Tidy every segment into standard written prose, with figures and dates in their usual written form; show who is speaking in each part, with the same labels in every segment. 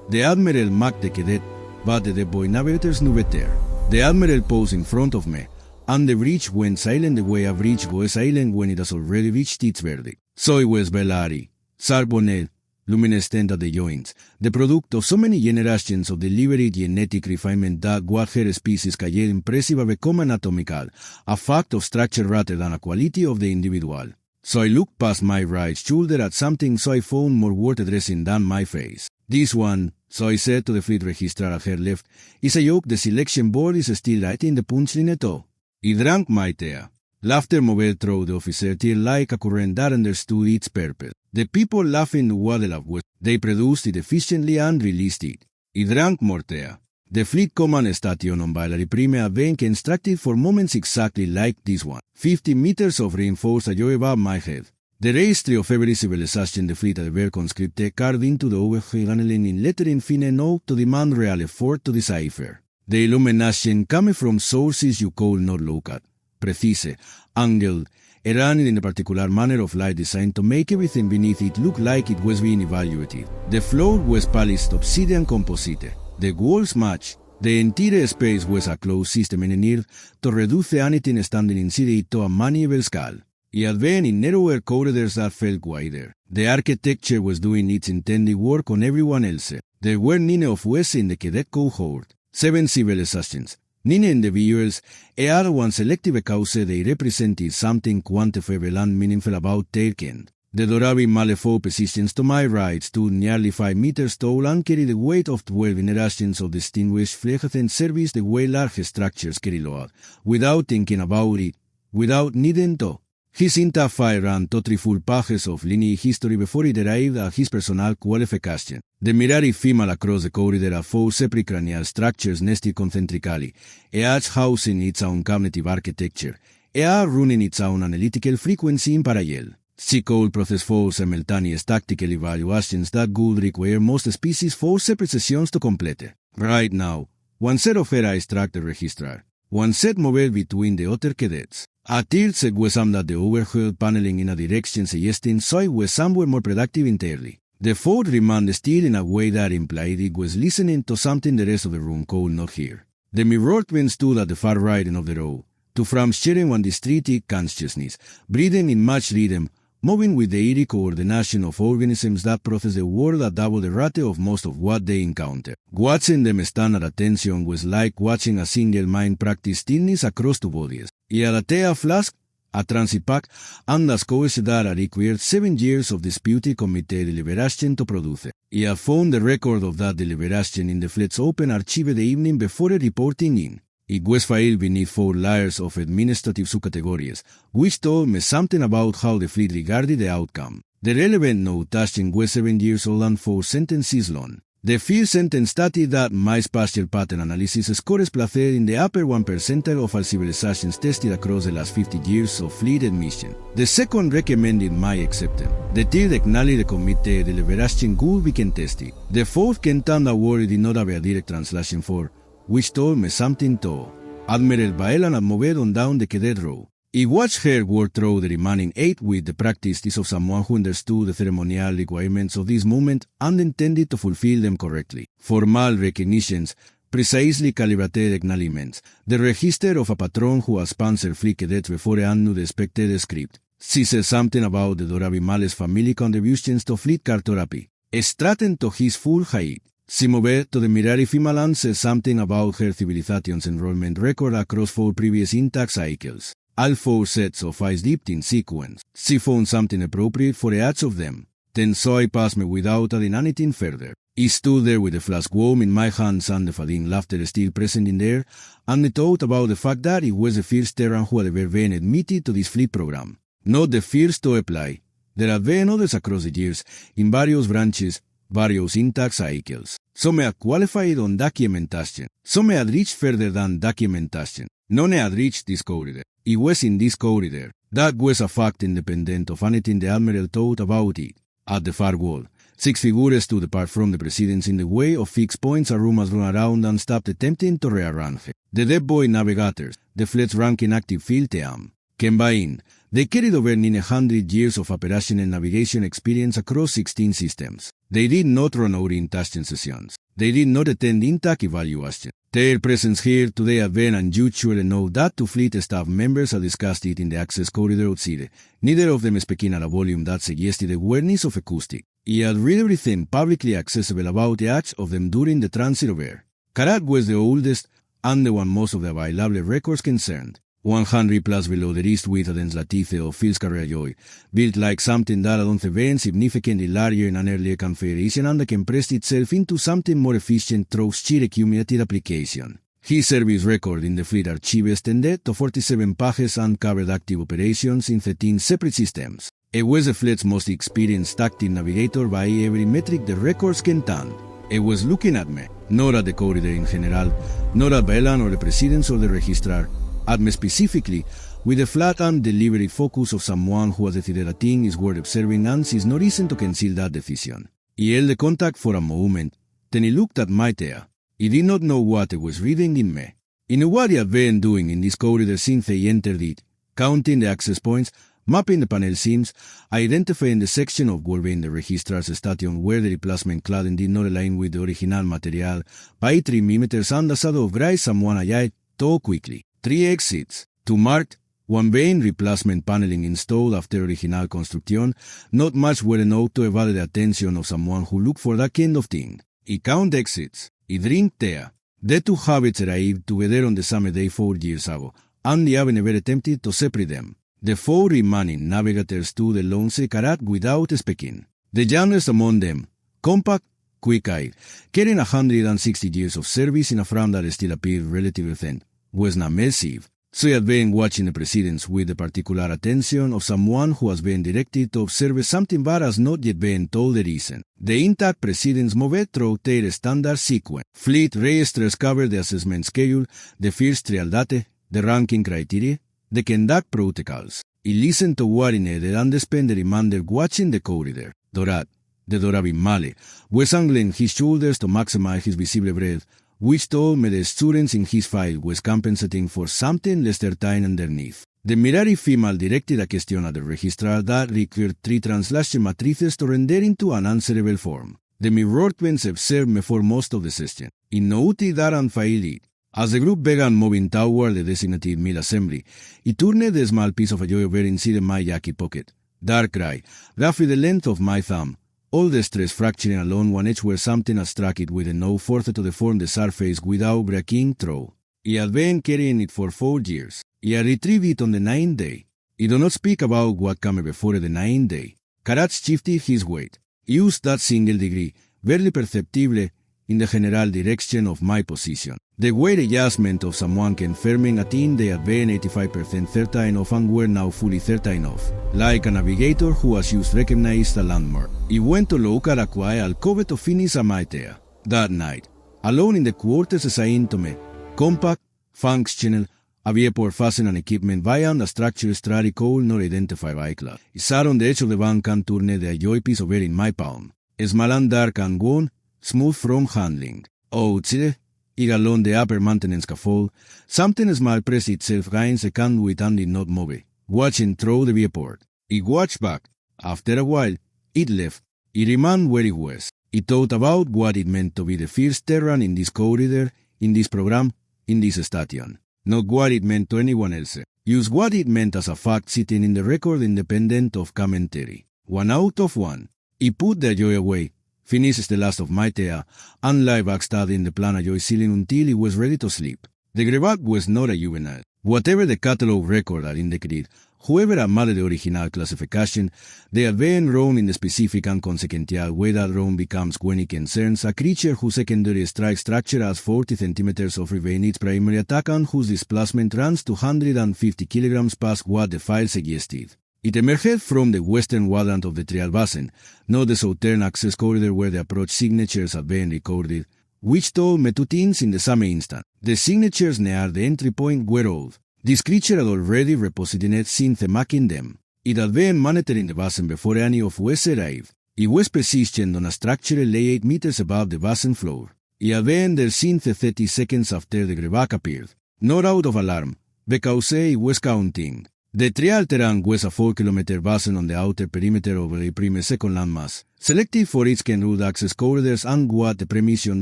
Speaker 1: The Admiral Mac de Cadet, but the boy navigators nuveter. The Admiral posed in front of me, and the bridge went silent the way a bridge goes silent when it has already reached its verdict. Soy was Bellari, Sarbonel, luminescent at the joints, the product of so many generations of deliberate genetic refinement that what her species calle impressive become anatomical, a fact of structure rather than a quality of the individual. So I looked past my right shoulder at something so I found more worth addressing than my face. This one, so I said to the fleet registrar at her left, is a joke the selection board is still writing the punchline to. I drank my tea. Laughter moved through the officer till like a current that understood its purpose. The people laughing knew what the laugh was. They produced it efficiently and released it. I drank more tea. The fleet command station on Bailari Prime a been constructed for moments exactly like this one. 50 meters of reinforced ajo above my head. The registry of every civilization the fleet had been conscripted carved into the overhead paneling in lettering fine note to demand real effort to decipher. The illumination came from sources you could not look at. Precise, angled, errant in a particular manner of light designed to make everything beneath it look like it was being evaluated. The floor was polished obsidian composite. The walls matched. The entire space was a closed system engineered to reduce anything standing inside it to a manageable scale. It had been in narrower corridors that felt wider. The architecture was doing its intended work on everyone else. There were 9 of us in the cadet cohort, 7 civilizations. 9 individuals, e other one selective because they represented something quantifiable and meaningful about their kind. The Dorabi Malefo positions to my right stood nearly 5 meters tall and carried the weight of 12 generations of distinguished fleets and service the way large structures carry load, without thinking about it, without needing to. His interfire ran to 3 full pages of linear history before he arrived at his personal qualification. The mirari female across the corridor of 4 separate cranial structures nested concentrically, each housing its own cognitive architecture, running its own analytical frequency in parallel. She could process 4 simultaneous tactical evaluations that would require most species 4 separate sessions to complete. Right now, one set of her eyes tracked the registrar. One set moved between the other cadets. A third set was aimed at the overhead paneling in a direction suggesting so it was somewhere more productive entirely. The fourth remained still in a way that implied it was listening to something the rest of the room could not hear. The mirrored twin stood at the far right end of the row, two from sharing one district consciousness, breathing in much rhythm, moving with the eerie coordination of organisms that process the world at double the rate of most of what they encounter. Watching them stand at attention was like watching a single mind practice stillness across 2 bodies. Y a la tea flask, a transit pack, and as course that required 7 years of disputed committee deliberation to produce. I have found the record of that deliberation in the fleet's open archive the evening before reporting in. It was filed beneath 4 layers of administrative subcategories, which told me something about how the fleet regarded the outcome. The relevant note touching was 7 years old and 4 sentences long. The first sentence stated that my spatial pattern analysis scores placed in the upper 1% of all civilizations tested across the last 50 years of fleet admission. The second recommended my acceptance. The third acknowledged the committee deliberation could be contested. The fourth contained a word did not have a direct translation for, which told me something too. Admiral Baelan had moved on down the cadet row. I watched her work through the remaining 8 with the practice of someone who understood the ceremonial requirements of this moment and intended to fulfill them correctly. Formal recognitions, precisely calibrated acknowledgments, the register of a patron who has sponsored fleet cadets before and knew the expected script. She said something about the Dorabimales family contributions to fleet cartography, straightened to his full height. She moved to the Mirari female and said something about her civilization's enrollment record across 4 previous intact cycles. All 4 sets of eyes dipped in sequence. She found something appropriate for each of them. Then so I passed me without adding anything further. I stood there with the flask warm in my hands and the fading laughter still present in there, and I thought about the fact that it was the first Terran who had ever been admitted to this fleet program. Not the first to apply. There have been others across the years, in various branches, various intact cycles. Some had qualified on documentation. Some had reached further than documentation. None had reached this corridor. It was in this corridor. That was a fact independent of anything the Admiral thought about it. At the far wall, 6 figures stood apart from the presidents in the way of fixed points a room has run around and stopped attempting to rearrange. The dead boy navigators, the fleet's ranking active field team. Combined, they carried over 900 years of operation and navigation experience across 16 systems. They did not run orientation sessions. They did not attend intact evaluation. Their presence here today at Vieron and you surely know that two fleet staff members have discussed it in the access corridor outside. Neither of them speaking at a volume that suggested awareness of acoustic. He had read everything publicly accessible about the acts of them during the transit over. Karat was the oldest and the one most of the available records concerned. 100 plus below the east with Adens Latife of Phil's Carrera built like something that had once been significantly larger in an earlier configuration and compressed itself into something more efficient through sheer accumulated application. His service record in the fleet archive extended to 47 pages and covered active operations in 13 separate systems. It was the fleet's most experienced active navigator by every metric the records can stand. It was looking at me, not at the corridor in general, not at Belan or the presidents or the registrar, at me specifically, with the flat and deliberate focus of someone who has decided a thing is worth observing and sees no reason to conceal that decision. He held the contact for a moment, then he looked at my tail. He did not know what he was reading in me. He knew what he had been doing in this corridor since he entered it, counting the access points, mapping the panel seams, identifying the section of where the registrar's station where the replacement cladding did not align with the original material, by 3 millimeters and the shadow of gray someone ayay too quickly. 3 exits, 2 marked, 1 vein replacement paneling installed after original construction, not much were enough to evade the attention of someone who looked for that kind of thing. He count exits, he drink tea. The two habits arrived together on the same day 4 years ago, and they have never attempted to separate them. The 4 remaining navigators stood alone Karat without speaking. The youngest among them, compact, quick-eyed, carrying 160 years of service in a frame that still appeared relatively thin, was not massive. So he had been watching the proceedings with the particular attention of someone who has been directed to observe something but has not yet been told the reason. The intact proceedings moved through their standard sequence. Fleet registers covered the assessment schedule, the first trial data, the ranking criteria, the conduct protocols. He listened to what he needed and spent the remainder watching the corridor. Dorat, the Dorabin Male, was angling his shoulders to maximize his visible breadth, which told me the students in his file was compensating for something less their time underneath. The Mirari female directed a question at the registrar that required 3 translation matrices to render into an answerable form. The mirrortwins observed me for most of the session. He noted that and filed it. As the group began moving toward the designated mill assembly, he turned the small piece of a joy over inside my jacket pocket. Dark gray, roughly the length of my thumb. All the stress fracturing along one edge where something had struck it with enough force to deform the surface without breaking through. He had been carrying it for 4 years. He had retrieved it on the 9th day. He did not speak about what came before the 9th day. Karat shifted his weight. He used that single degree, barely perceptible, in the general direction of my position. The weight adjustment of someone confirming a thing they had been 85% certain of and were now fully certain of. Like a navigator who has just recognized a landmark. He went to look at a quiet alcove to finish a maitea. That night, alone in the quarters assigned to me, compact, functional, había por fasten an equipment beyond a structure strati could not identify by class. He sat on the edge of the bank and turned the joy piece over in my palm. Small and dark and worn, smooth from handling. Outside, along the upper maintenance scaffold, something small pressed itself against the conduit and did not move, watching through the viewport. He watched back. After a while, it left. He remained where he was. He thought about what it meant to be the first Terran in this corridor, in this program, in this station. Not what it meant to anyone else. Use what it meant as a fact sitting in the record independent of commentary. 1 out of 1. He put the joy away, finished the last of my tea, and lay back studying the plan joy ceiling until he was ready to sleep. The Grevat was not a juvenile. Whatever the catalog record had indicated, whoever had made the original classification, they had been wrong in the specific and consequential way that wrong becomes when it concerns a creature whose secondary strike structure has 40 centimeters of revenge its primary attack and whose displacement runs 250 kilograms past what the file suggested. It emerged from the western quadrant of the trial basin, not the southern access corridor where the approach signatures had been recorded, which told me 2 things in the same instant. The signatures near the entry point were old. This creature had already reposed in it since making them. It had been monitoring the basin before any of us arrived. It was positioned on a structure lay 8 meters above the basin floor. It had been there since 30 seconds after the Grevak appeared. Not out of alarm, because it was counting. The trial terrain was a 4-kilometer basin on the outer perimeter of the prime second landmass, selected for its road access corridors and what the permission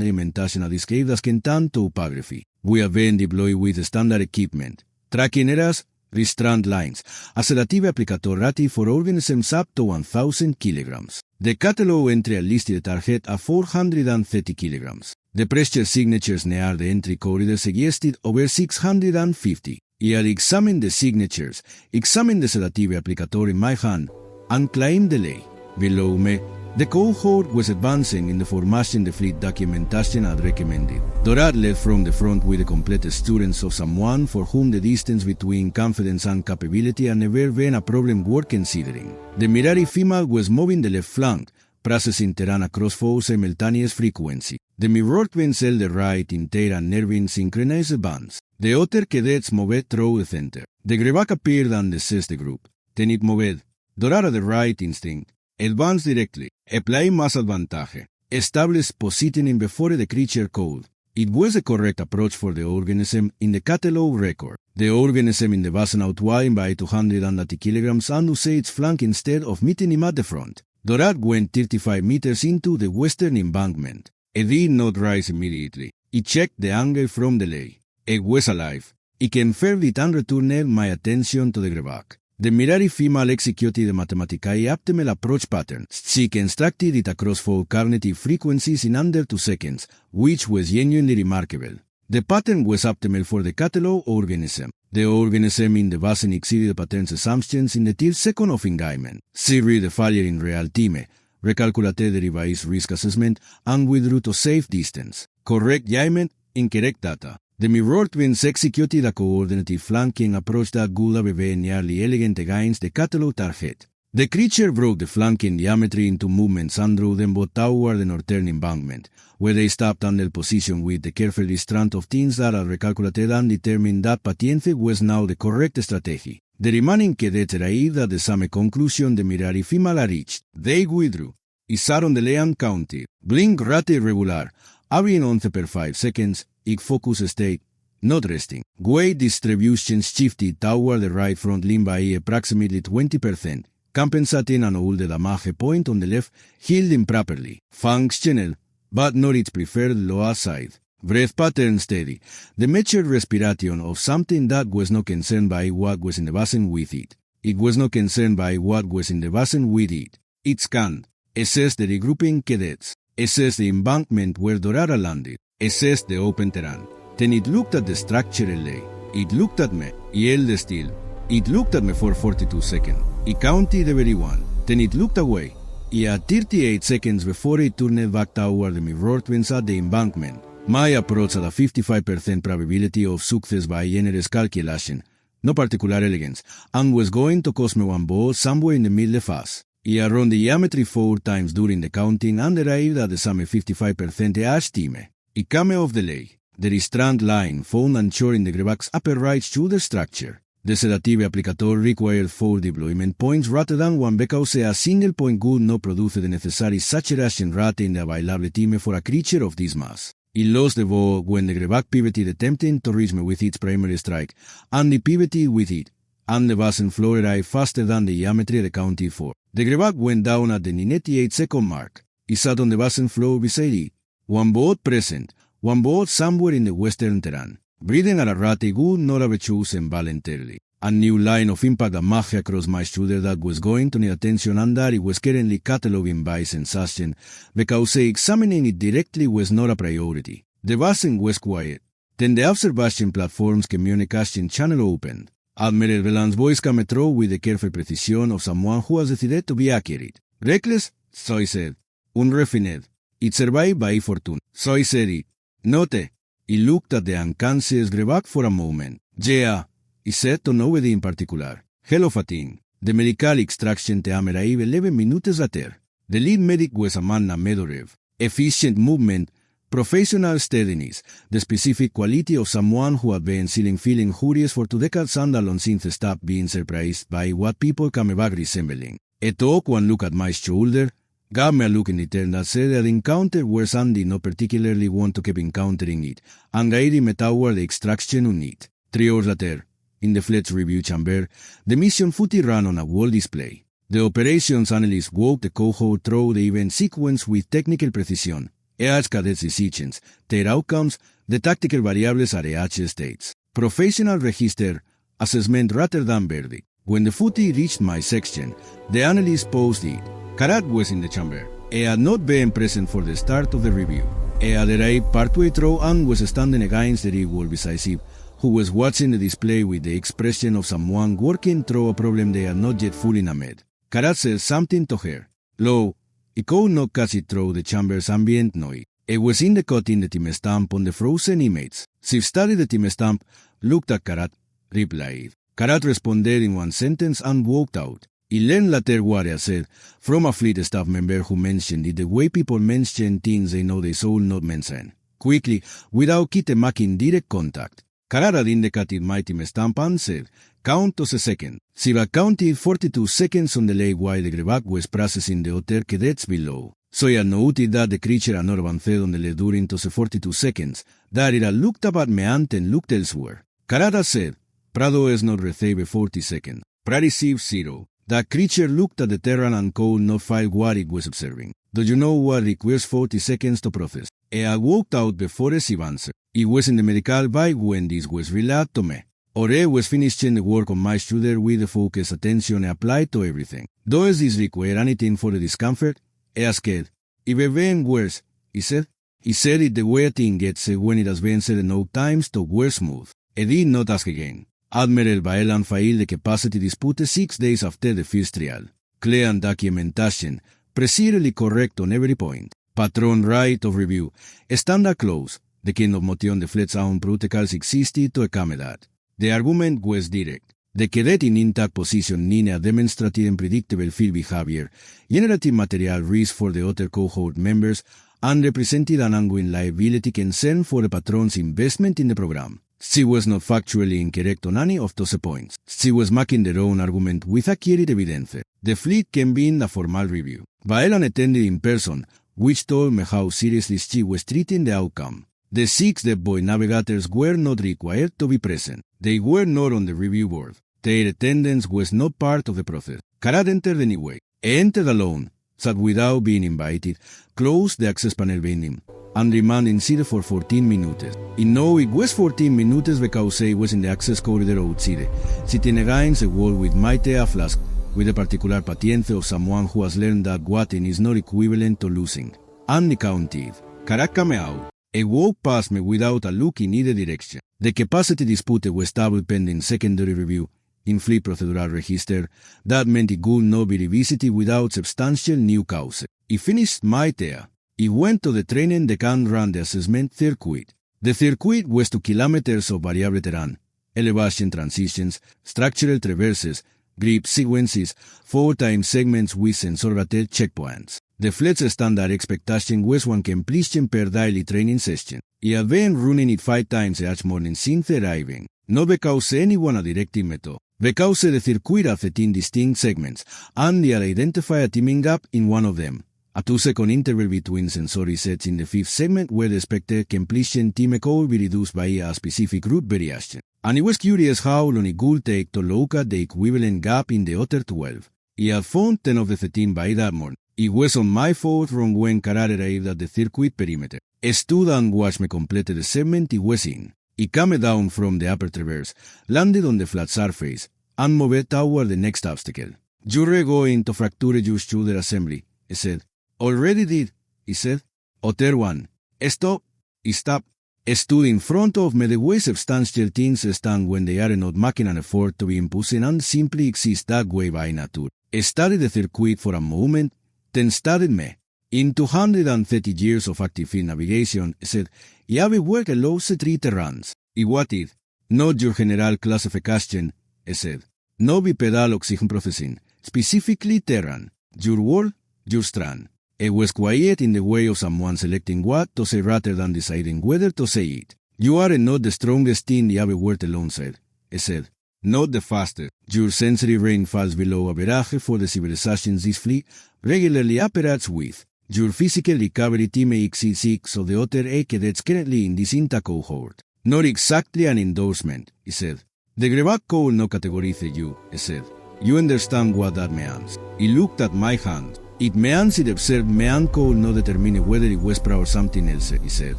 Speaker 1: alimentation described as Kentan topography. We have been deployed with standard equipment, tracking errors, restraint lines, a sedative applicator rating for organisms up to 1,000 kilograms. The catalog entry listed the target at 430 kilograms. The pressure signatures near the entry corridor suggested over 650. I had examined the signatures, examined the sedative applicator in my hand, and climbed the lay. Below me, the cohort was advancing in the formation the fleet documentation had recommended. Dorad led from the front with the complete assurance of someone for whom the distance between confidence and capability had never been a problem worth considering. The Mirari female was moving the left flank, processing terrain across four simultaneous frequency. The mirror pencil the right in terra nerving synchronized bands. The other cadets moved through the center. The Grevak appeared and assessed the group. Then it moved. Dorada the right instinct. Advance directly. Apply mass advantage. Establish positioning before the creature code. It was the correct approach for the organism in the catalog record. The organism in the basin outlined by 280 kilograms and used its flank instead of meeting him at the front. Dorad went 35 meters into the western embankment. It did not rise immediately. It checked the angle from the lay. It was alive. It confirmed it and returned my attention to the Grevak. The Mirari female executed the mathematically optimal approach pattern. She constructed it across 4 cognitive frequencies in under 2 seconds, which was genuinely remarkable. The pattern was optimal for the catalog organism. The organism in the basin exceeded the pattern's assumptions in the 3rd second of engagement. She read the failure in real time, recalculated the revised risk assessment, and withdrew to safe distance. Correct judgment, incorrect data. The mirror twins executed a coordinated flanking approach that would have been nearly elegant against the catalog target. The creature broke the flanking geometry into movements and drew them both toward the northern embankment, where they stopped under position with the careful restraint of teams that had recalculated and determined that patience was now the correct strategy. The remaining cadets arrived at the same conclusion the Mirari female had reached. They withdrew. It sat on the land counted. Blink rate regular, averaging 11 per 5 seconds. Its focus state, not resting. Weight distribution shifted toward the right front limb by approximately 20%, compensating an older damage point on the left, healed improperly. Functional, but not its preferred lower side. Breath pattern steady. The measured respiration of something that was not concerned by what was in the basin with it. It was not concerned by what was in the basin with it. It scanned. Assessed the regrouping cadets. Assessed the embankment where Dorada landed. Assessed the open terrain. Then it looked at the structural lay. It looked at me. It held still. It looked at me for 42 seconds. It counted everyone. Then it looked away. It had 38 seconds before it turned back toward the mirror twins at the embankment. My approach had a 55% probability of success by generous calculation, no particular elegance, and was going to cost me one ball somewhere in the middle of us. It had run the geometry 4 times during the counting and arrived at the same 55% as time. It came off the lay. The restraint line found anchored in the Grevak's upper right shoulder structure. The sedative applicator required 4 deployment points rather than 1 because a single point would not produce the necessary saturation rate in the available team for a creature of this mass. It lost the ball when the Grevak pivoted attempting to reach me with its primary strike, and it pivoted with it, and the basin floor arrived faster than the geometry accounted for. The Grevak went down at the 98-second mark. It sat on the basin floor beside it. One boat present, one boat somewhere in the western terrain. Breathing at a rate would not have chosen voluntarily. A new line of impact damage across my shoulder that was going to need attention and that it was currently cataloging by sensation, because examining it directly was not a priority. The basin was quiet. Then the observation platform's communication channel opened. Admiral Velan's voice came through with the careful precision of someone who has decided to be accurate. Reckless? So I said. Unrefined. It survived by fortune. So I said it. Note. He looked at the unconscious Grevak for a moment. Yeah, he said to nobody in particular. Hell of a thing. The medical extraction team arrived 11 minutes later. The lead medic was a man named Medorev. Efficient movement, professional steadiness, the specific quality of someone who had been feeling furious for 2 decades and long since stopped being surprised by what people came back resembling. He took one look at my shoulder, gave me a look in return that said that encounter where Sam did not particularly want to keep encountering it, and guided me toward the extraction unit. 3 hours later, in the fleet's review chamber, the mission footy ran on a wall display. The operations analyst walked the cohort through the event sequence with technical precision. Each cadet's decisions, their outcomes, the tactical variables at each states. Professional register, assessment rather than verdict. When the footy reached my section, the analyst posed it. Karat was in the chamber. He had not been present for the start of the review. He had arrived partway through and was standing against the wall beside him, who was watching the display with the expression of someone working through a problem they had not yet fully named. Karat said something to her. Lo, he could not catch it through the chamber's ambient noise. It was indicating the timestamp on the frozen image. She studied the timestamp, looked at Karat, replied. Karat responded in one sentence and walked out. He learned later what I said from a fleet staff member who mentioned it the way people mention things they know they should not mention. Quickly, without making direct contact. Karat had indicated my timestamp and said, count to a second. She had counted 42 seconds on the leg while the Grevak was processing the other cadets below. So I had noted that the creature had not advanced on the leg during those 42 seconds, that it had looked up at me and looked elsewhere. Karat had said, Prado has not received 40 seconds. Pra received 0. That creature looked at the Terran and could not find what it was observing. Do you know what requires 40 seconds to process? I had walked out before she answered. It was in the medical bag when this was relayed to me. Ore was finishing the work on my shoulder with the focused attention applied to everything. Does this require anything for the discomfort? I asked. If it been worse, he said. He said it the way a thing gets when it has been said enough times to wear smooth. I did not ask again. Admiral Baelan filed the capacity dispute 6 days after the first trial. Clear and documentation, precisely correct on every point. Patron right of review, standard clause, the kind of motion the fleet's own protocols existed to accommodate. The argument was direct. The cadet in intact position Nina demonstrated unpredictable field behavior, generating material risk for the other cohort members, and represented an ongoing liability concern for the patron's investment in the program. She was not factually incorrect on any of those points. She was making their own argument with accurate evidence. The fleet convened a formal review. Baelan attended in person, which told me how seriously she was treating the outcome. The 6 dead boy navigators were not required to be present. They were not on the review board. Their attendance was not part of the process. Karat entered anyway. He entered alone, sat without being invited, closed the access panel behind him, and remained in seat for 14 minutes. He knew it was 14 minutes because he was in the access corridor outside, sitting against the wall with my tea flask, with the particular patience of someone who has learned that waiting is not equivalent to losing. And he counted. Karat came out. He walked past me without a look in either direction. The capacity dispute was stable pending secondary review in fleet procedural register. That meant it could not be revisited without substantial new cause. He finished my tea. He went to the training deck and ran the assessment circuit. The circuit was 2 kilometers of variable terrain, elevation transitions, structural traverses, grip sequences, 4 time segments with sensor-rated checkpoints. The fleet's standard expectation was 1 completion per daily training session. He had been running it 5 times each morning since arriving. Not because anyone had directed me to, because the circuit had 13 distinct segments, and he had identified a timing gap in one of them. A 2-second interval between sensory sets in the 5th segment where the expected completion time could be reduced by a specific route variation. And he was curious how long it could take to look at the equivalent gap in the other 12. He had found 10 of the 13 by that morning. It was on my fault from when Karat arrived at the circuit perimeter. He stood and watched me complete the segment he was in. He came down from the upper traverse, landed on the flat surface, and moved toward the next obstacle. You're going to fracture your shoulder assembly, he said. Already did, he said. Other one. Stop. He stopped. He stood in front of me the way substantial things stand when they are not making an effort to be imposing and simply exist that way by nature. He studied the circuit for a moment, then studied me. In 230 years of active field navigation, he said, I have worked along 3 terrains. I wanted, not your general classification, he said, no bipedal oxygen processing, specifically terran, your world, your strand. It was quiet in the way of someone selecting what to say rather than deciding whether to say it. You are not the strongest thing I ever worked alongside, he said. Not the fastest. Your sensory range falls below average for the civilizations this fleet regularly operates with. Your physical recovery team exceeds 6 of the other 8 cadets currently in this intact cohort. Not exactly an endorsement, he said. The Grebak could no categorize you, he said. You understand what that means. He looked at my hand. It means it observed me could not determine whether it was pra or something else, he said.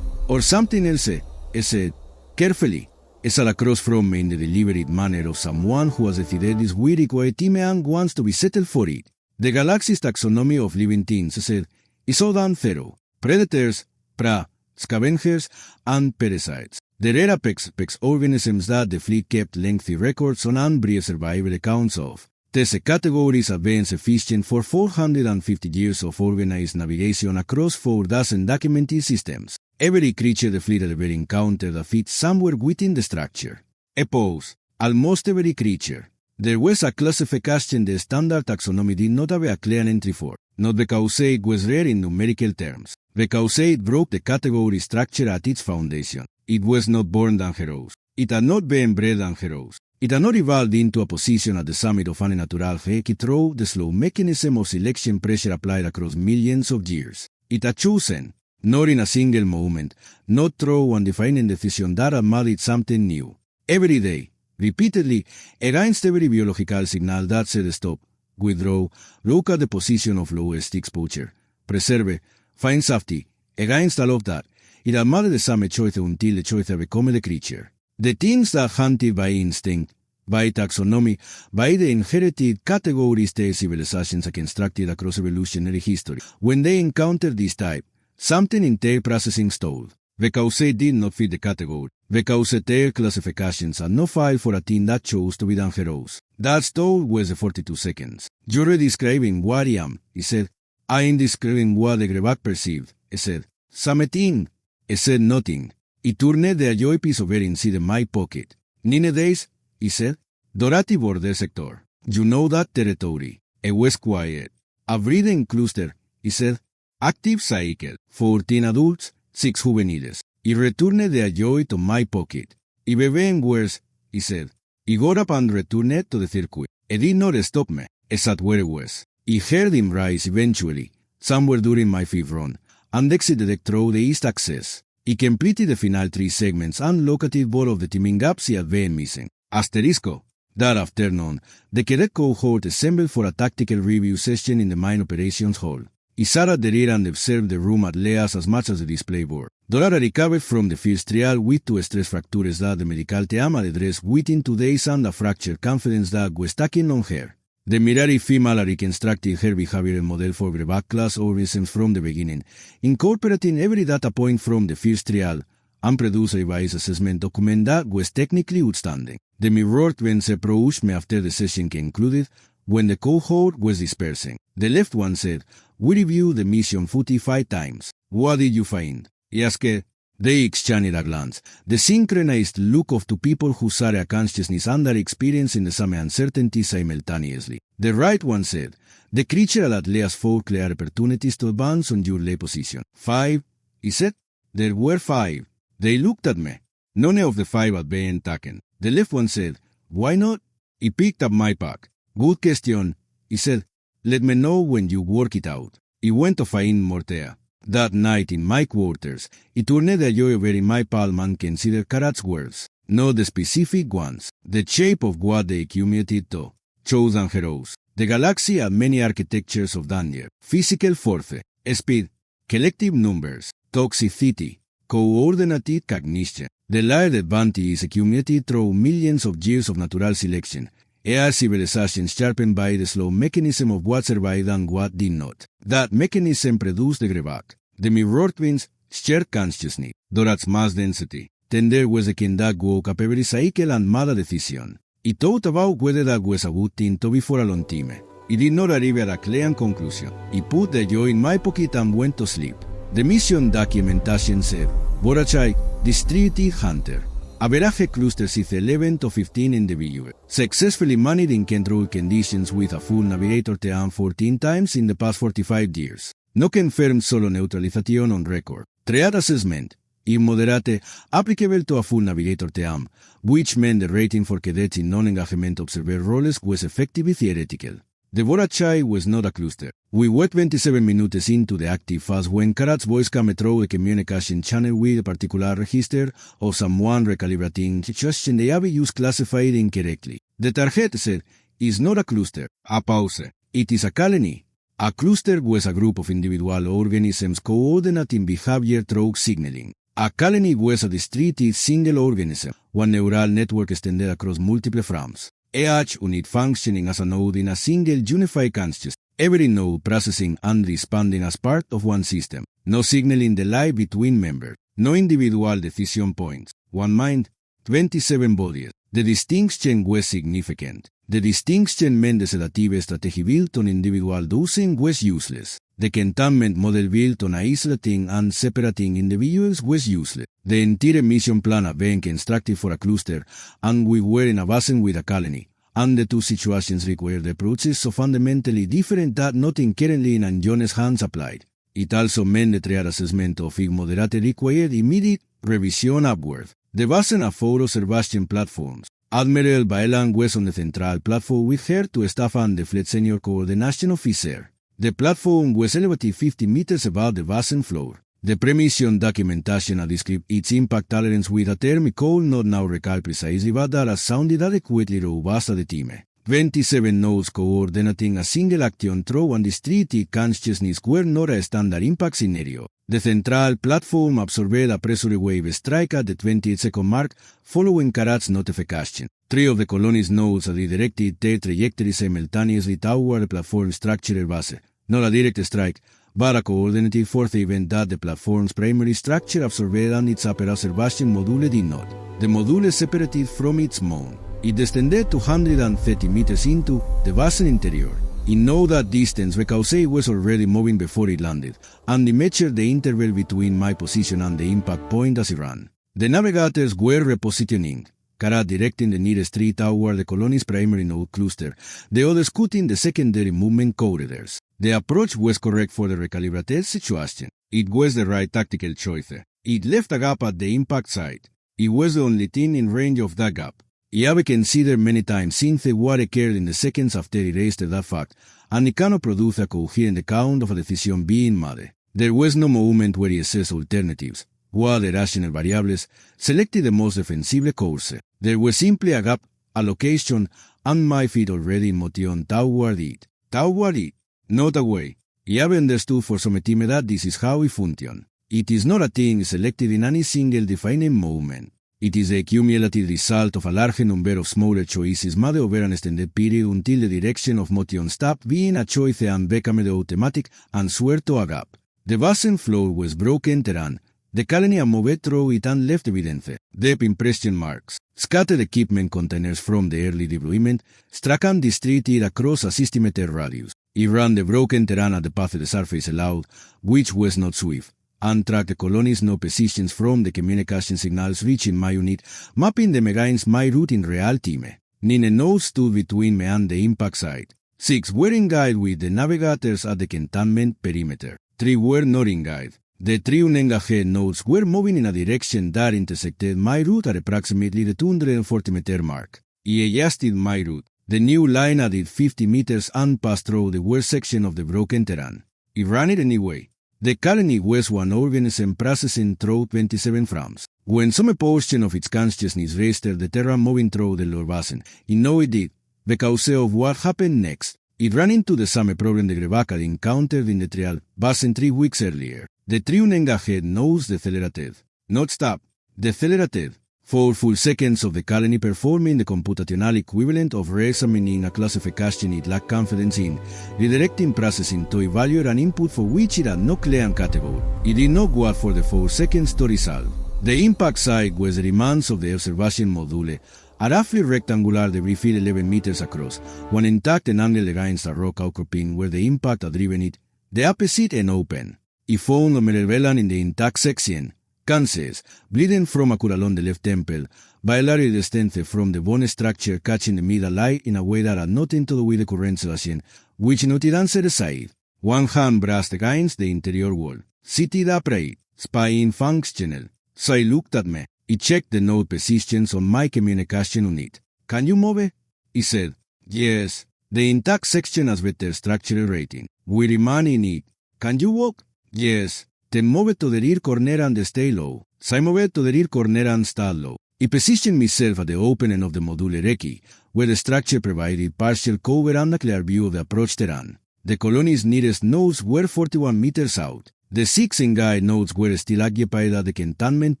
Speaker 1: Or something else, he said, carefully. It's across from me in the deliberate manner of someone who has decided this weird quiet and wants to be settled for it. The galaxy's taxonomy of living things, he said, is so damn thorough. Predators, prey, scavengers, and parasites. There are apex organisms that the fleet kept lengthy records on and brief survival accounts of. These categories have been sufficient for 450 years of organized navigation across 4 dozen documented systems. Every creature the fleet ever encountered fits somewhere within the structure. A pause. Almost every creature. There was a classification the standard taxonomy did not have a clear entry for, not because it was rare in numerical terms, because it broke the category structure at its foundation. It was not born dangerous. It had not been bred dangerous. It had not evolved into a position at the summit of any natural hierarchy through the slow mechanism of selection pressure applied across millions of years. It had chosen, not in a single moment, not through one defining decision that had made it something new. Every day, repeatedly, against every biological signal that said stop, withdraw, look at the position of lowest exposure, preserve, find safety, against all of that, it had made the same choice until the choice became the creature. The things that hunted by instinct, by taxonomy, by the inherited categories the civilizations constructed across evolutionary history, when they encountered this type, something in their processing stalled, because they did not fit the category, because their classifications had no file for a thing that chose to be dangerous. That stall was the 42 seconds. You're describing what I am, he said. I am describing what the Grebak perceived, he said. Something, he said nothing. He turned the joy piece over inside my pocket. 9 days, he said. Dorati border sector. You know that territory. It was quiet. A breeding cluster, he said. Active cycle. 14 adults, 6 juveniles. He returned the joy to my pocket. He began worse, he said. He got up and returned to the circuit. He did not stop me. He sat where it was. He heard him rise eventually, somewhere during my 5th run, and exited the deck through the east access. He completed the final 3 segments and located both of the teaming gaps he had been missing. Asterisco. That afternoon, the cadet cohort assembled for a tactical review session in the Mine Operations Hall. He sat at the rear and observed the room at least as much as the display board. Dorara recovered from the first trial with 2 stress fractures that the medical team had addressed within 2 days and a fractured confidence that was taken on her. The Mirari female reconstructed her behavioral model for Grebak class organisms from the beginning, incorporating every data point from the first trial, and produced a revised assessment document that was technically outstanding. The mirrored Vence approached me after the session concluded, when the cohort was dispersing. The left one said, "We reviewed the mission 45 times. What did you find?" He asked. They exchanged a glance, the synchronized look of 2 people who share a consciousness and are experiencing the same uncertainty simultaneously. The right one said, "The creature had at least 4 clear opportunities to advance on your lay position." 5, he said. There were 5. They looked at me. None of the 5 had been taken. The left one said, "Why not?" He picked up my pack. "Good question," he said. "Let me know when you work it out." He went to find Mortea. That night in my quarters, he turned the joy over in my palm and considered Karat's words, not the specific ones, the shape of what they accumulated to. Chosen heroes. The galaxy had many architectures of danger, physical force, speed, collective numbers, toxicity, coordinated cognition. The layered advantage is accumulated through millions of years of natural selection, as civilizations sharpened by the slow mechanism of what survived and what did not. That mechanism produced the Grebak. The mirrored twins shared consciousness, Dorat's mass density. Then there was the king that woke up every cycle and made a decision. He thought about whether that was a good thing to be for a long time. He did not arrive at a clear conclusion. He put the joy in my pocket and went to sleep. The mission documentation said, Borachai, distributed hunter. Average clusters is 11 to 15 individuals. Successfully managed in controlled conditions with a full navigator team 14 times in the past 45 years. No confirmed solo neutralization on record. Triad assessment. Immoderate, applicable to a full navigator team, which meant the rating for cadets in non-engagement observer roles was effectively theoretical. The Borachai was not a cluster. We were 27 minutes into the active phase when Karat's voice came through the communication channel with a particular register or someone recalibrating situation they have used classified incorrectly. The target said, is not a cluster, a pause. It is a colony. A cluster was a group of individual organisms coordinating behavior through signaling. A colony was a distributed single organism, one neural network extended across multiple frames. Each unit functioning as a node in a single unified conscious, every node processing and responding as part of one system. No signaling the lie between members. No individual decision points. One mind, 27 bodies. The distinction was significant. The distinction meant the sedative strategy built on individual dosing was useless. The containment model built on isolating and separating individuals was useless. The entire mission plan had been constructed for a cluster, and we were in a basin with a colony, and the two situations required approaches so fundamentally different that nothing currently in John's hands applied. It also meant the triad assessment of moderate required immediate revision upward. The basin of 4 observation platforms. Admiral Baelan was on the central platform with her to staff and the fleet senior coordination officer. The platform was elevated 50 meters above the basin floor. The pre-mission documentation described its impact tolerance with a term called not now recall precisely but that has sounded adequately robust at the time. 27 nodes coordinating a single action through and distributed consciousness were not a standard impact scenario. The central platform absorbed a pressure wave strike at the 20-second mark following Karat's notification. 3 of the colony's nodes had redirected their trajectory simultaneously toward the platform structure base. Not a direct strike, but a coordinated fourth event that the platform's primary structure absorbed and its upper observation module did not. The module separated from its moon. It descended 230 meters into the basin interior. In know that distance because it was already moving before it landed, and it measured the interval between my position and the impact point as it ran. The navigators were repositioning, Karat directing the nearest tree toward the colony's primary node cluster, the others cutting the secondary movement corridors. The approach was correct for the recalibrated situation. It was the right tactical choice. It left a gap at the impact site. It was the only thing in range of that gap. I have considered many times since what occurred in the seconds after erased that fact, and it cannot produce a coherent account of a decision being made. There was no moment where he assessed alternatives, while the rational variables selected the most defensible course. There was simply a gap, a location, and my feet already in motion toward it. Toward it, not away. I have understood for some time that this is how it functions. It is not a thing selected in any single defining moment. It is a cumulative result of a large number of smaller choices made over an extended period until the direction of motion stopped being a choice and became the automatic answer to a gap. The basin floor was broken terrain. The colony moved through it and left evidence. Deep impression marks. Scattered equipment containers from the early deployment struck and distributed across a 60-meter radius. It ran the broken terrain at the path the surface allowed, which was not swift, and tracked the colony's no positions from the communication signals reaching my unit, mapping them against my route in real time. Nine nodes stood between me and the impact site. 6 were in guide with the navigators at the containment perimeter. 3 were not in guide. The 3 unengaged nodes were moving in a direction that intersected my route at approximately the 240-meter mark. I adjusted my route. The new line added 50 meters and passed through the worst section of the broken terrain. It ran it anyway. The colony was one organism processing through 27 frames. When some portion of its consciousness registered the terrain moving through the lower basin, it knew it did, because of what happened next. It ran into the same problem the Grevak had encountered in the trial basin 3 weeks earlier. The 3 unengaged nodes decelerated. Not stopped. Decelerated. 4 full seconds of the colony performing the computational equivalent of re-examining a classification it lacked confidence in, redirecting processing to evaluate an input for which it had no clear category. It did not wait for the 4 seconds to resolve. The impact site was the remains of the observation module, a roughly rectangular debris field 11 meters across, one intact and angled against a rock outcropping where the impact had driven it, the opposite and open. It found Omerevelan in the intact section. Cancers, bleeding from a cut along the left temple, biliary distance from the bone structure catching the middle eye in a way that had nothing to do with the current sedation, which noted answered aside. One hand brushed against the interior wall. Seated upright, spying functional. So I looked at me. He checked the node positions on my communication unit. Can you move it? He said. Yes. The intact section has better structural rating. We remain in it. Can you walk? Yes. Te move to the rear corner and stay low. I move to the rear corner and stand low. I position myself at the opening of the module recce, where the structure provided partial cover and a clear view of the approach terrain. The colony's nearest nodes were 41 meters out. The 6 in-guide nodes were still occupied at the cantonment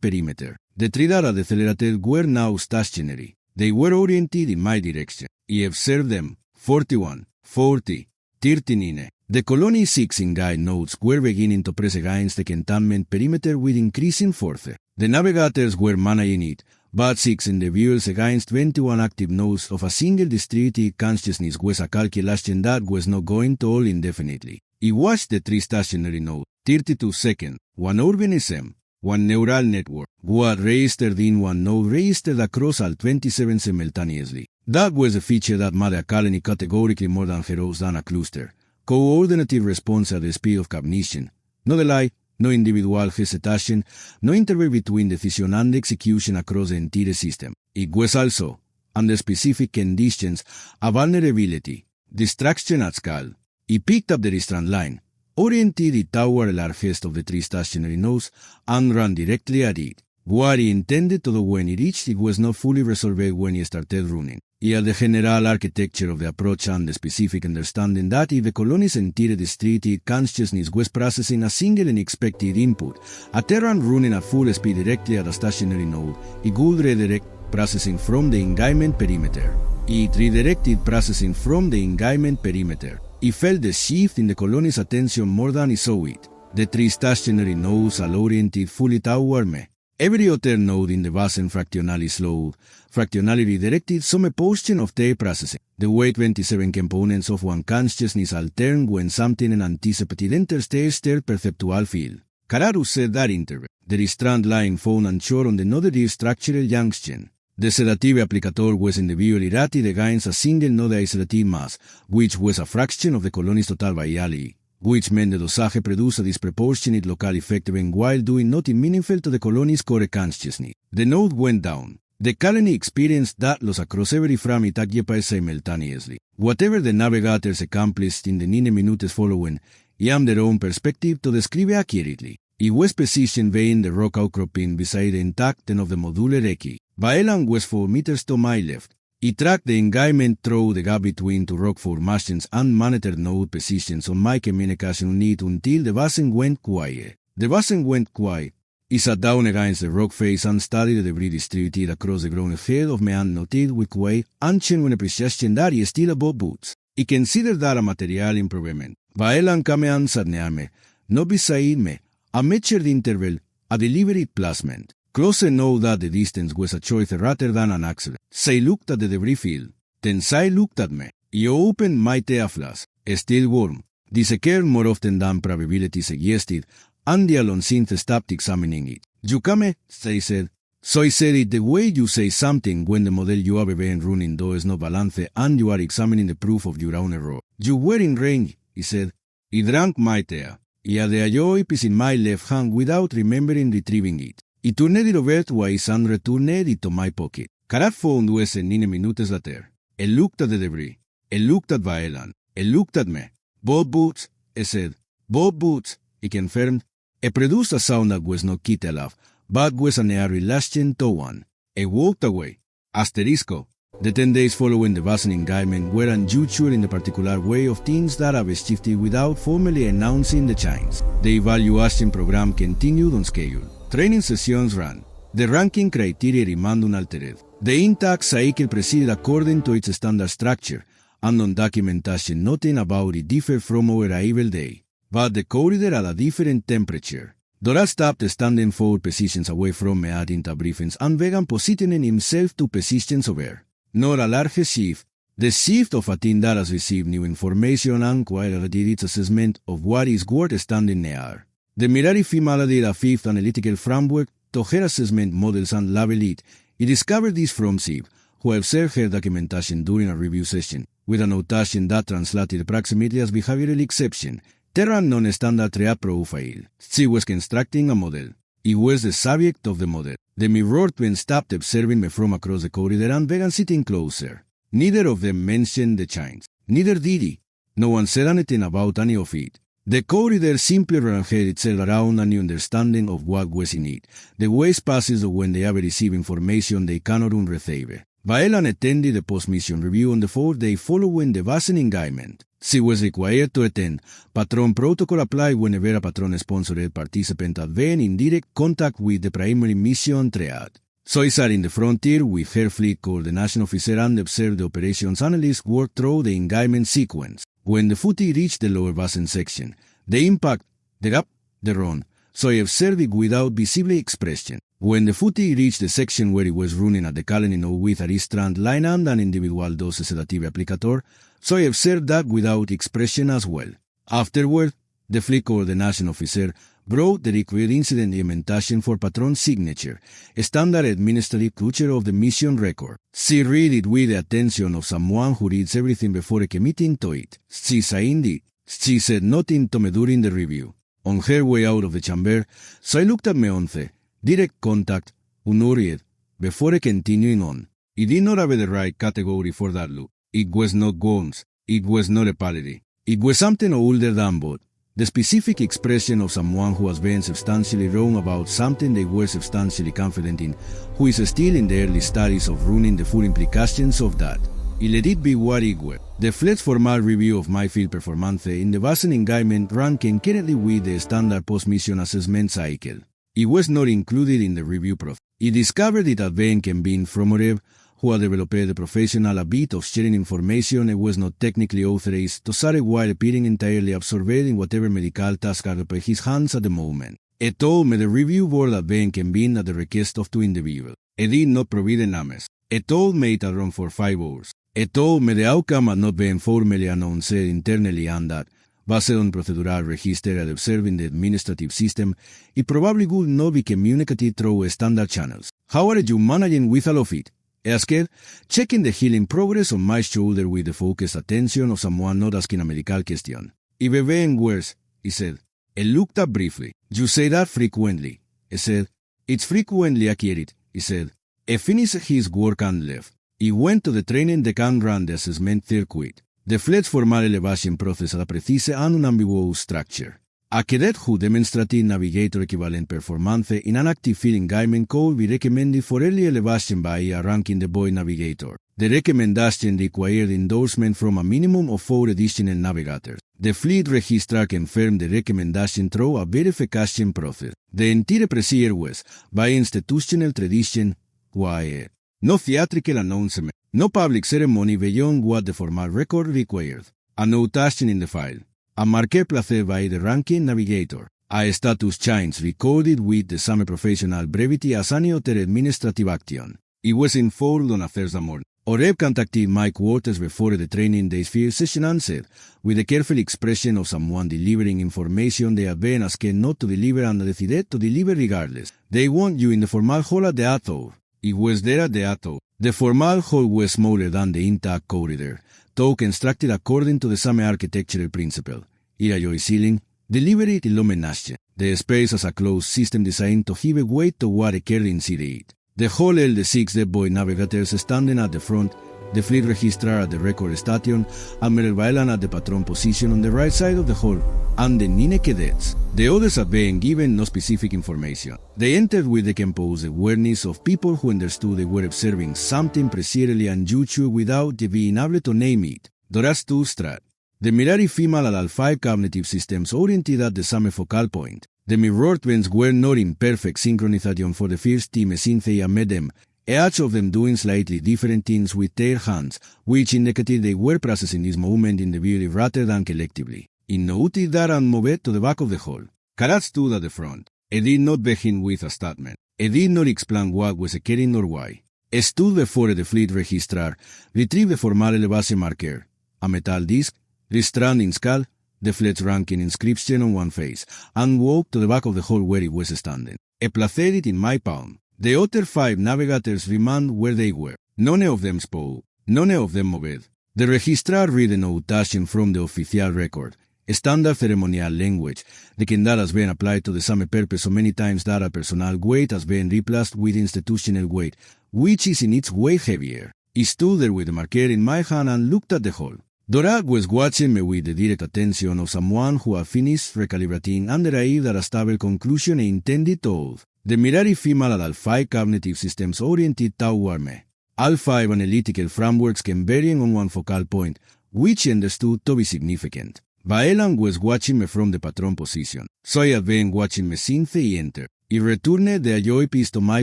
Speaker 1: perimeter. The 3 that had decelerated were now stationary. They were oriented in my direction. I observed them. 41, 40, 39. The colony's 6 in-guide nodes were beginning to press against the cantonment perimeter with increasing force. The navigators were managing it, but 6 individuals against 21 active nodes of a single distributed consciousness was a calculation that was not going to hold indefinitely. I watched the 3 stationary nodes, 32 seconds, 1 organism, 1 neural network, what registered in one node registered across all 27 simultaneously. That was a feature that made a colony categorically more than heroes than a cluster. Coordinative response at the speed of cognition. No delay, no individual hesitation, no interval between decision and execution across the entire system. It was also, under specific conditions, a vulnerability, distraction at scale. He picked up the restraint line, oriented it toward the largest of the 3 stationary nodes, and ran directly at it. What he intended to do when he reached it was not fully resolved when he started running. He had the general architecture of the approach and the specific understanding that if the colony's entire distributed consciousness was processing a single unexpected input, a terran running at full speed directly at a stationary node, it would redirect processing from the engagement perimeter. It redirected processing from the engagement perimeter. He felt the shift in the colony's attention more than he saw it. The 3 stationary nodes all oriented fully toward me. Every other node in the Basen fractionalis load, fractionally redirected some portion of their processing. The way 27 components of one consciousness altern when something unanticipated enters their stirred perceptual field. Kararu said that interval. There is strand line found and short on the node structural junction. The sedative applicator was individually rated against a single node isolated mass, which was a fraction of the colony's total viality, which meant the dosage produced a disproportionate local effect even while doing nothing meaningful to the colony's core consciousness. The node went down. The colony experienced that loss across every frame it occupied simultaneously. Whatever the navigators accomplished in the 9 minutes following, I am their own perspective to describe accurately. It was positioned behind the rock outcropping beside the intact end of the module recce. Baelan was 4 meters to my left. He tracked the engagement through the gap between 2 rock formations and monitored node positions on my communication unit until the Basen went quiet. The Basen went quiet. He sat down against the rock face and studied the debris distributed across the ground ahead of me and noted with quiet and genuine appreciation that he is still above boots. He considered that a material improvement. Baelan came and sat near me, not beside me, a measured interval, a deliberate placement. Closer know that the distance was a choice rather than an accident. Say looked at the debris field. Then Sai looked at me. I opened my teaflas, still warm. This occurred more often than probability suggested, and the Alonsynth stopped examining it. You come, Sai said. So I said it the way you say something when the model you have been running does not balance and you are examining the proof of your own error. You were in range, he said. He drank my tea. I had the ayoipis in my left hand without remembering retrieving it. I turned it over twice and returned it to my pocket. Karat found was 9 minutes later. He looked at the debris. He looked at Baelan. He looked at me. Both boots, he said. Both boots, he confirmed. He produced a sound that was not Kitelav, but was an air relation to one. He walked away. Asterisco. The 10 days following the Basen engagement were unusual in the particular way of things that have shifted without formally announcing the change. The evaluation program continued on schedule. Training sessions ran. The ranking criteria remained unaltered. The intact cycle proceeded according to its standard structure, and on documentation nothing about it differed from our arrival day. But the corridor had a different temperature. Dora stopped standing 4 positions away from me at interbriefings and began positioning himself 2 positions over. Not a large shift. The shift of a team that has received new information and qualified its assessment of what is worth standing near. The Mirari female did a 5th analytical framework to her assessment models and labeled it. He discovered this from Siv, who observed her documentation during a review session, with a notation that translated approximately as behavioral exception, Terra non-standard trait profile. She was constructing a model. He was the subject of the model. The mirror twin stopped observing me from across the corridor and began sitting closer. Neither of them mentioned the change. Neither did he. No one said anything about any of it. The corridor simply ran itself around any understanding of what was in it. The waste passes of when they have received information they cannot receive. Violan attended the post-mission review on the 4th day following the Basen engagement. She was required to attend. Patron protocol applied whenever a patron-sponsored participant had been in direct contact with the primary mission triad. So sat in the frontier with her fleet coordination officer and observed the operations analyst work through the engagement sequence. When the footy reached the lower Basen section, the impact, the gap, the run, so I observed it without visible expression. When the footy reached the section where it was running at the Kalinin with Aristrand line and an individual dose sedative applicator, so I observed that without expression as well. Afterward, the fleet coordination officer brought the required incident implementation for patron signature, a standard administrative culture of the mission record. She read it with the attention of someone who reads everything before committing to it. She said nothing to me during the review. On her way out of the chamber, so I looked at me 11, direct contact, unhurried, before continuing on. It did not have the right category for that look. It was not guns. It was not a parody. It was something older than both. The specific expression of someone who has been substantially wrong about something they were substantially confident in, who is still in the early studies of running the full implications of that. Let it be what it were. The fleet's formal review of my field performance in the Basen engagement ran concurrently with the standard post-mission assessment cycle. It was not included in the review process. It discovered it had been convened from Oreb, who had developed the professional habit of sharing information and was not technically authorized to share while appearing entirely absorbed in whatever medical task had upon his hands at the moment. He told me the review board had been convened at the request of 2 individuals. He did not provide names. He told me it had run for 5 hours. He told me the outcome had not been formally announced internally and that, based on procedural register and observing the administrative system, it probably would not be communicated through standard channels. How are you managing with all of it? He asked, checking the healing progress on my shoulder with the focused attention of someone not asking a medical question. If it been worse, he said. He looked up briefly. You say that frequently. He said. It's frequently accurate, he said. He finished his work and left. He went to the training deck and ran the assessment circuit. The fleet's formal elevation process had a precise and unambiguous structure. A cadet who demonstrated navigator equivalent performance in an active field engagement could be recommended for early elevation by a ranking the boy navigator. The recommendation required endorsement from a minimum of 4 additional navigators. The fleet registrar confirmed the recommendation through a verification process. The entire procedure was, by institutional tradition, quiet. No theatrical announcement, no public ceremony beyond what the formal record required. A notation in the file. A marker placed by the ranking navigator. A status change recorded with the same professional brevity as any other administrative action. It was informed on a Thursday morning. Oreb contacted my quarters before the training day's first session and said, with a careful expression of someone delivering information they had been asked not to deliver and decided to deliver regardless. They want you in the formal hall at the Atto. It was there at the Atto. The formal hall was smaller than the intact corridor, though constructed according to the same architectural principle. Irayoy ceiling, deliberate illumination. The space has a closed system designed to give weight to what occurred inside it. The hall held the 6 dead boy navigators standing at the front, the fleet registrar at the record station, Admiral Bailan at the patron position on the right side of the hall, and the 9 cadets. The others had been given no specific information. They entered with the composed awareness of people who understood they were observing something precisely unusual without being able to name it. Doras 2 Strat. The Mirari female and Al-5 cognitive systems oriented at the same focal point. The mirror twins were not in perfect synchronization for the first team since they had met them, each of them doing slightly different things with their hands, which indicated they were processing this moment individually rather than collectively. He noted that and moved to the back of the hall. Karat stood at the front. He did not begin with a statement. He did not explain what was occurring or why. He stood before the fleet registrar, retrieved the formal elevation marker, a metal disc, restrained in skull, the fleet's ranking inscription on one face, and walked to the back of the hall where it was standing. He placed it in my palm. The other 5 navigators remained where they were. None of them spoke. None of them moved. The registrar read a notation from the official record, a standard ceremonial language, the kind that has been applied to the same purpose so many times that a personal weight has been replaced with institutional weight, which is in its way heavier. He stood there with the marker in my hand and looked at the hall. Dorad was watching me with the direct attention of someone who had finished recalibrating and arrived at a stable conclusion and intended to the mirari female at Alpha cognitive systems oriented toward me. Alpha analytical frameworks can vary on one focal point, which understood to be significant. Vieron was watching me from the patron position, so I had been watching me since I entered. I returned the joypiece to my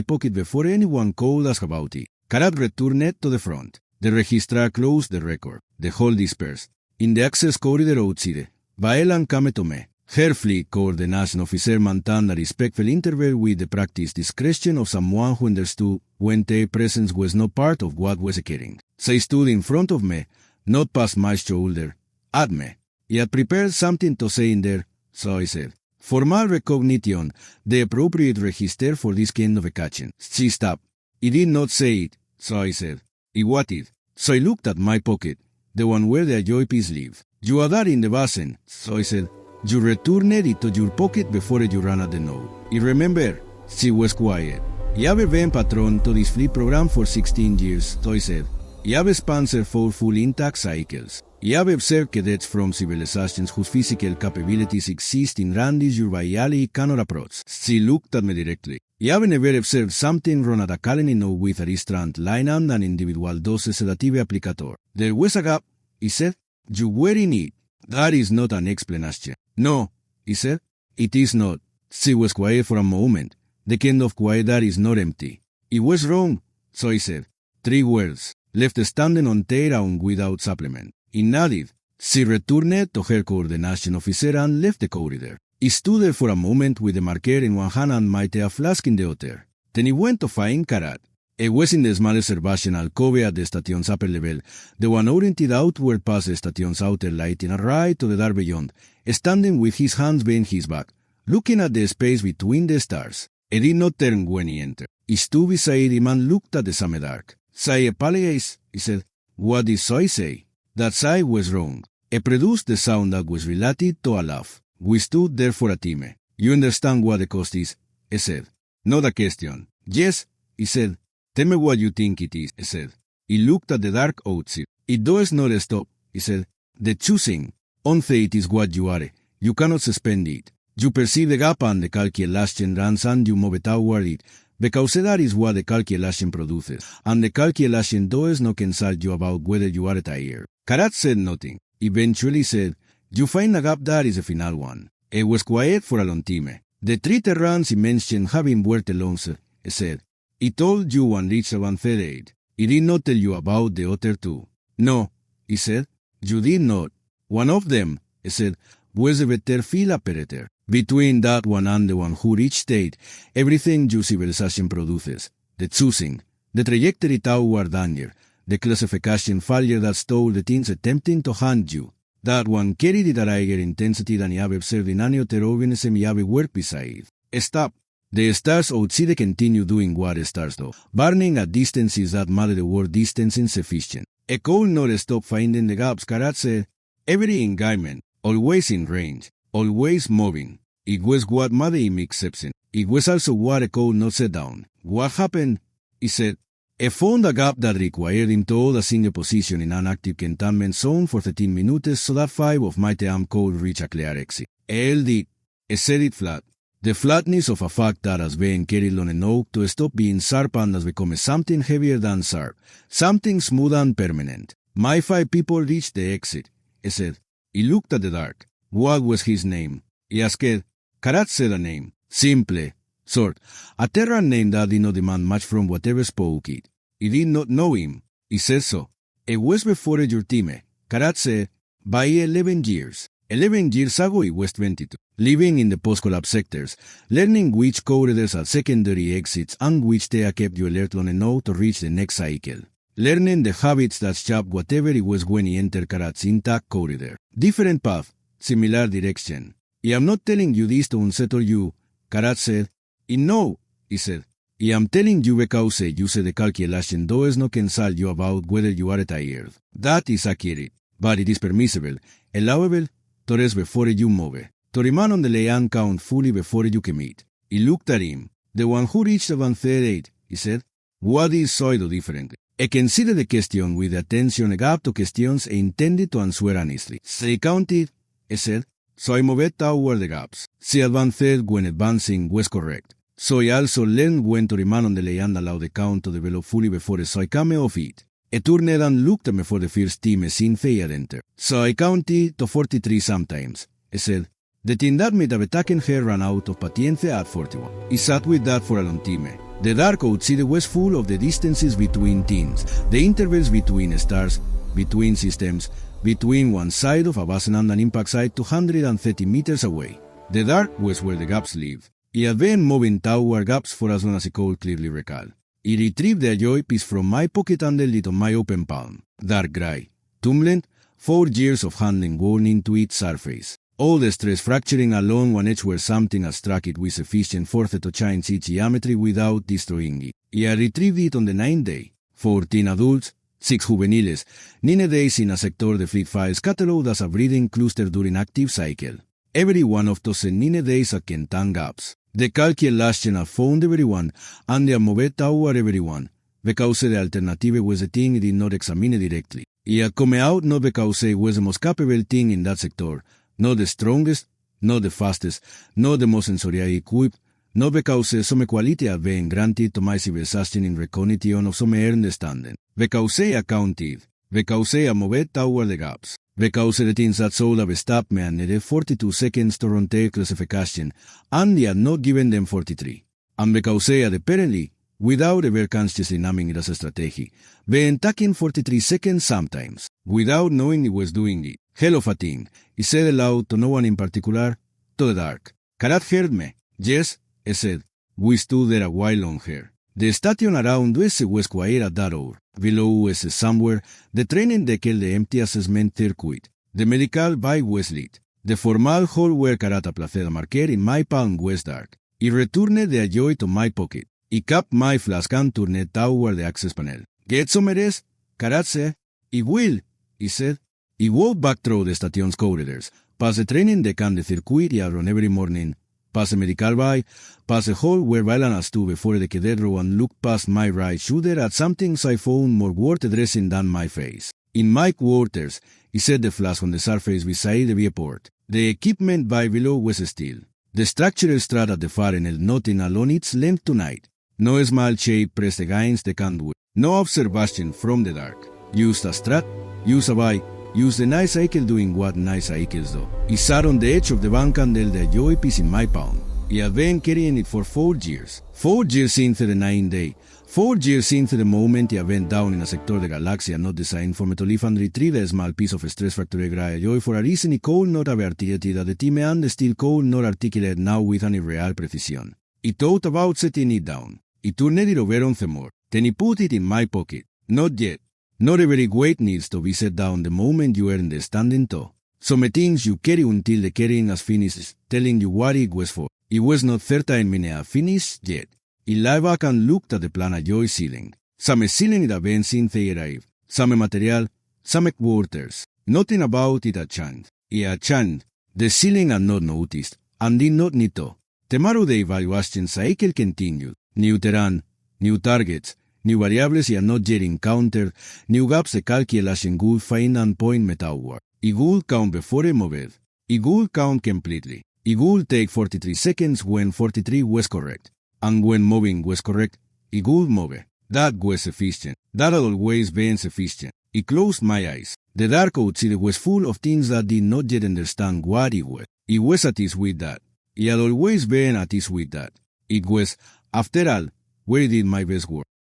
Speaker 1: pocket before anyone could ask about it. Karat returned to the front. The registrar closed the record. The whole dispersed. In the access corridor outside, Vieron came to me. Her fleet coordination officer maintained a respectful interval with the practiced discretion of someone who understood when their presence was not part of what was occurring. She stood in front of me, not past my shoulder, at me. I had prepared something to say in there, so I said, "Formal recognition, the appropriate register for this kind of occasion." She stopped. I did not say it, so I said, "I waited." So I looked at my pocket, the one where the joypiece lived. "You are there in the basin," so I said. "You returned it to your pocket before you ran at the note." I remember, she was quiet. I have been patron to this free program for 16 years, so I said. I have sponsored 4 full intact cycles. I have observed cadets from civilizations whose physical capabilities exist in ranges your biology cannot approach. She looked at me directly. I have never observed something wrong at a colony note with a restaurant line and an individual dose sedative applicator. There was a gap, he said. You were in it. That is not an explanation. No, he said. It is not. She was quiet for a moment. The kind of quiet that is not empty. It was wrong, so I said. 3 words, left standing on their own without supplement. I nodded. She returned to her coordination officer and left the corridor. I stood there for a moment with the marker in one hand and my tea flask in the other. Then I went to find Karat. It was in the small observation alcove at the station's upper level, the one oriented outward past the station's outer lighting and right to the dark beyond, standing with his hands behind his back, looking at the space between the stars. He did not turn when he entered. He stood beside him and looked at the same dark. "I apologize," he said. "What did I say?" That I was wrong. He produced the sound that was related to a laugh. We stood there for a time. "You understand what the cost is?" he said. "Not a question." "Yes," he said. "Tell me what you think it is," he said. He looked at the dark outside. "It does not stop," he said. "The choosing. Once it is what you are, you cannot suspend it. You perceive the gap and the calculation runs and you move toward it, because that is what the calculation produces, and the calculation does not consult you about whether you are tired." Karat said nothing. Eventually said, "You find a gap that is the final one." It was quiet for a long time. "The 3 terrains he mentioned have been worth alone," he said. "He told you one reached 138. He did not tell you about the other 2. "No," he said. "You did not. One of them," he said, "was the better field operator. Between that one and the one who reached state, everything your civilization produces, the choosing, the trajectory toward danger, the classification failure that stole the things attempting to hand you, that one carried it at a higher intensity than you have observed in any other organism you have worked beside. Stop. The stars outside continue doing what stars do, burning at distances that matter the word distance insufficient. A could not stop finding the gaps." Karat said. "Every engagement, always in range, always moving. It was what made him exception. It was also what a could not set down. What happened?" he said. "He found a gap that required him to hold a single position in an active containment zone for 13 minutes so that 5 of my team could reach a clear exit. He held it. He set it flat. The flatness of a fact that has been carried on enough to stop being sharp and has become something heavier than sharp, something smooth and permanent. My 5 people reached the exit," he said. He looked at the dark. "What was his name?" he asked. Karat said a name. Simple. Short. A Terran name that did not demand much from whatever spoke it. He did not know him. He said so. It was before your team. Karat said, by 11 years. 11 years ago it was 22. Living in the post-collapse sectors, learning which corridors are secondary exits and which they kept you alert long enough to reach the next cycle. Learning the habits that shaped whatever it was when he entered Karat's intact corridor. Different path, similar direction. I am not telling you this to unsettle you, Karat said. I know, he said. I am telling you because you said the calculation does not consult you about whether you are tired. That is accurate, but it is permissible, allowable, to rest before you move, to remain on the land count fully before you commit. He looked at him. The one who reached 138, he said. What is pseudo different? E consider the question with attention egap to questions e intended to answer honestly. Se counted, said, so I moved toward the gaps. Se advanced when advancing was correct. So I also learned when to remain on the lay and allow the count to develop fully before so I came off it. E turned and looked at me for the first time since I had entered. So I counted to 43 sometimes. I said, the thing that might have taken her ran out of patience at 41. I sat with that for a long time. The dark outside was full of the distances between things, the intervals between stars, between systems, between one side of a basin and an impact site 230 meters away. The dark was where the gaps lived. I had been moving toward gaps for as long as I could clearly recall. I retrieved the joy piece from my pocket and held it on my open palm. Dark gray, tumbling, 4 years of handling worn into its surface. All the stress fracturing along one edge where something has struck it with sufficient force to change its geometry without destroying it. I had retrieved it on the 9th day. 14 adults, 6 juveniles, 9 days in a sector the fleet files cataloged as a breeding cluster during active cycle. Every one of those 9 days at Kentan gaps. The calculation had found everyone, and they had moved toward everyone, because the alternative was the thing I did not examine directly. I had come out not because it was the most capable thing in that sector, not the strongest, not the fastest, not the most sensorially equipped, not because some quality had been granted to my civilization in recognition of some understanding, because I accounted, because I moved toward the gaps, because the things that soul have stopped me and needed 42 seconds to run their classification, and they had not given them 43, and because I had apparently, without ever consciously naming it as a strategy, been taking 43 seconds sometimes, without knowing it was doing it. Hell of a thing, he said aloud to no one in particular, to the dark. Karat heard me. Yes, he said. We stood there a while longer. The station around us was quiet at that hour. Below us somewhere, the training deck held the empty assessment circuit. The medical bike was lit. The formal hall where Karat placed a marker in my palm was dark. He returned the joy to my pocket. He capped my flask and turned toward the access panel. Get some rest? Karat said. I will, he said. He walked back through the station's corridors, past the training deck and the circuit he had run every morning, past the medical bay, past the hall where Bailan stood before the cadet row and looked past my right shoulder at something I found more worth addressing than my face. In my quarters, he set the flask on the surface beside the viewport. The equipment by below was still. The structural strut at the far end held nothing along its length tonight. No small shape pressed against the conduit. No observation from the dark. Use a strut, use a by, use the night cycle doing what night cycles do. He sat on the edge of the bank and held the joy piece in my palm. He had been carrying it for 4 years. 4 years into the 9th day. 4 years into the moment he had been down in a sector of the galaxy not designed for me to live and retrieve a small piece of stress fracture gray joy for a reason he could not have articulated at the time and still could not articulate now with any real precision. He thought about setting it down. He turned it over once more. Then he put it in my pocket. Not yet. Not every weight needs to be set down the moment you earn the standing toe. Some things you carry until the carrying has finished, telling you what it was for. It was not 13 minutes finished yet. He lay back and looked at the planet joy ceiling. Some ceiling it had been since they arrived. Some material, some quarters. Nothing about it had changed. It had changed. The ceiling had not noticed, and did not need to. Tomorrow the evaluation cycle continued. New terrain, new targets, new variables he had not yet encountered, new gaps the calculation would find and point me toward. He would count before he moved. He would count completely. He would take 43 seconds when 43 was correct. And when moving was correct, he would move. That was sufficient. That had always been sufficient. He closed my eyes. The dark outside was full of things that did not yet understand what it was. He was at ease with that. He had always been at ease with that. It was, after all, where I did my best work.